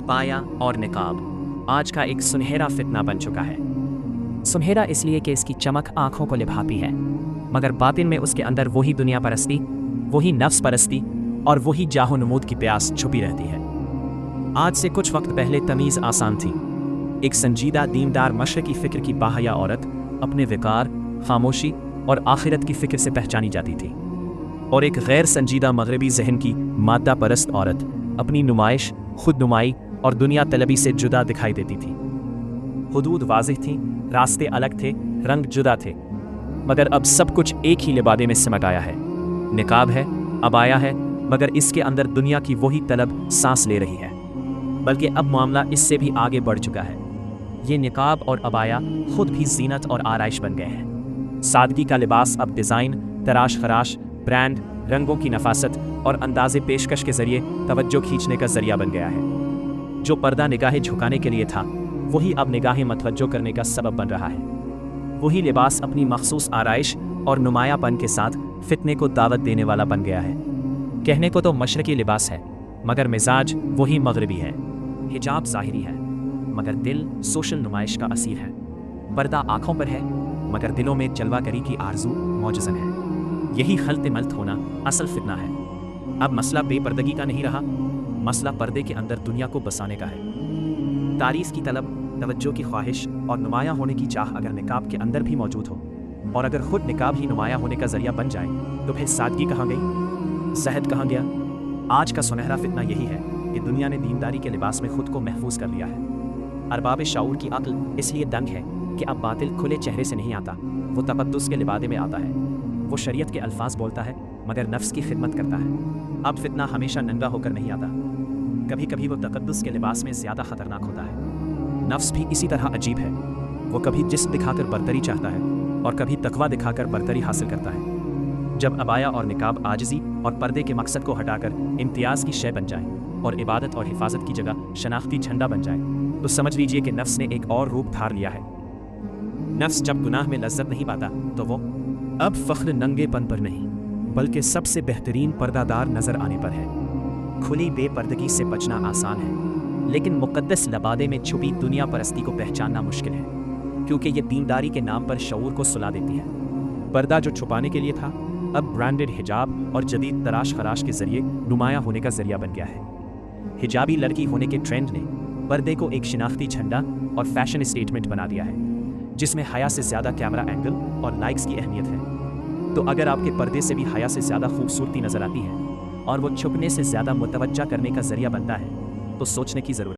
पाया और निकाब आज का एक सुनहरा फितना बन चुका है। सुनहरा इसलिए कि इसकी चमक आंखों को लिभाती है, मगर बातिन में उसके अंदर वही दुनिया परस्ती, वही नफ्स परस्ती और वही जाहो नमूद की प्यास छुपी रहती है। आज से कुछ वक्त पहले तमीज़ आसान थी। एक संजीदा दीनदार मशरकी फ़िक्र की बाहया औरत अपने विकार, खामोशी और आखिरत की फ़िक्र से पहचानी जाती थी, और एक गैर संजीदा मगरबी जहन की मादा परस्त औरत अपनी नुमाइश, खुद नुमाई और दुनिया तलबी से जुदा दिखाई देती थी। हुदूद वाज़िह थीं, रास्ते अलग थे, रंग जुदा थे, मगर अब सब कुछ एक ही लिबादे में सिमट आया है। निकाब है, अबाया है, मगर इसके अंदर दुनिया की वही तलब सांस ले रही है। बल्कि अब मामला इससे भी आगे बढ़ चुका है। ये निकाब और अबाया खुद भी जीनत और आराइश बन गए हैं। सादगी का लिबास अब डिज़ाइन, तराश खराश, ब्रांड, रंगों की नफासत और अंदाज़े पेशकश के ज़रिए तवज्जो खींचने का ज़रिया बन गया है। जो पर्दा निगाहें झुकाने के लिए था, वही अब निगाहें मतवज्जो करने का सबब बन रहा है। वही लिबास अपनी मखसूस आराइश और नुमायापन के साथ फितने को दावत देने वाला बन गया है। कहने को तो मशरकी लिबास है, मगर मिजाज वही मगरबी है। हिजाब ज़ाहिरी है, मगर दिल सोशल नुमाइश का असीर है। पर्दा आँखों पर है, मगर दिलों में जलवागरी की आरजू मौजज़न है। यही खल्त मल्त होना असल फितना है। अब मसला बेपर्दगी का नहीं रहा, मसला पर्दे के अंदर दुनिया को बसाने का है। तारीफ की तलब, तवज्जो की ख्वाहिश और नुमाया होने की चाह अगर निकाब के अंदर भी मौजूद हो, और अगर खुद निकाब ही नुमाया होने का जरिया बन जाए, तो फिर सादगी कहाँ गई, ज़हद कहाँ गया? आज का सुनहरा फितना यही है कि दुनिया ने दीनदारी के लिबास में खुद को महफूज कर लिया है। अरबाब शाऊर की अक्ल इसलिए दंग है कि अब बातिल खुले चेहरे से नहीं आता, वो तकद्दुस के लिबादे में आता है। वो शरीयत के अल्फाज बोलता है, मगर नफ्स की खिदमत करता है। अब फितना हमेशा नंगा होकर नहीं आता, कभी कभी वो तकद्दुस के लिबास में ज़्यादा ख़तरनाक होता है। नफ्स भी इसी तरह अजीब है। वो कभी जिस्म दिखाकर बरतरी चाहता है और कभी तकवा दिखाकर बरतरी हासिल करता है। जब अबाया और निकाब आजिज़ी और पर्दे के मकसद को हटाकर इम्तियाज़ की शय बन जाए और इबादत और हिफाजत की जगह शनाख्ती झंडा बन जाए, तो समझ लीजिए कि नफ्स ने एक और रूप धार लिया है। नफ्स जब गुनाह में लज्जत नहीं पाता, तो वो अब फ़ख्र नंगेपन पर नहीं, बल्कि सबसे बेहतरीन पर्दादार नज़र आने पर है। खुली बेपर्दगी से बचना आसान है, लेकिन मुक़द्दस लबादे में छुपी दुनिया परस्ती को पहचानना मुश्किल है, क्योंकि ये दीनदारी के नाम पर शऊर को सुला देती है। पर्दा जो छुपाने के लिए था, अब ब्रांडेड हिजाब और जदीद तराश खराश के ज़रिए नुमाया होने का ज़रिया बन गया है। हिजाबी लड़की होने के ट्रेंड ने पर्दे को एक शिनाख्ती झंडा और फैशन स्टेटमेंट बना दिया है, जिसमें हया से ज़्यादा कैमरा एंगल और लाइक्स की अहमियत है। तो अगर आपके पर्दे से भी हया से ज़्यादा खूबसूरती नज़र आती है और वो छुपने से ज़्यादा मुतवज्जा करने का ज़रिया बनता है, तो सोचने की ज़रूरत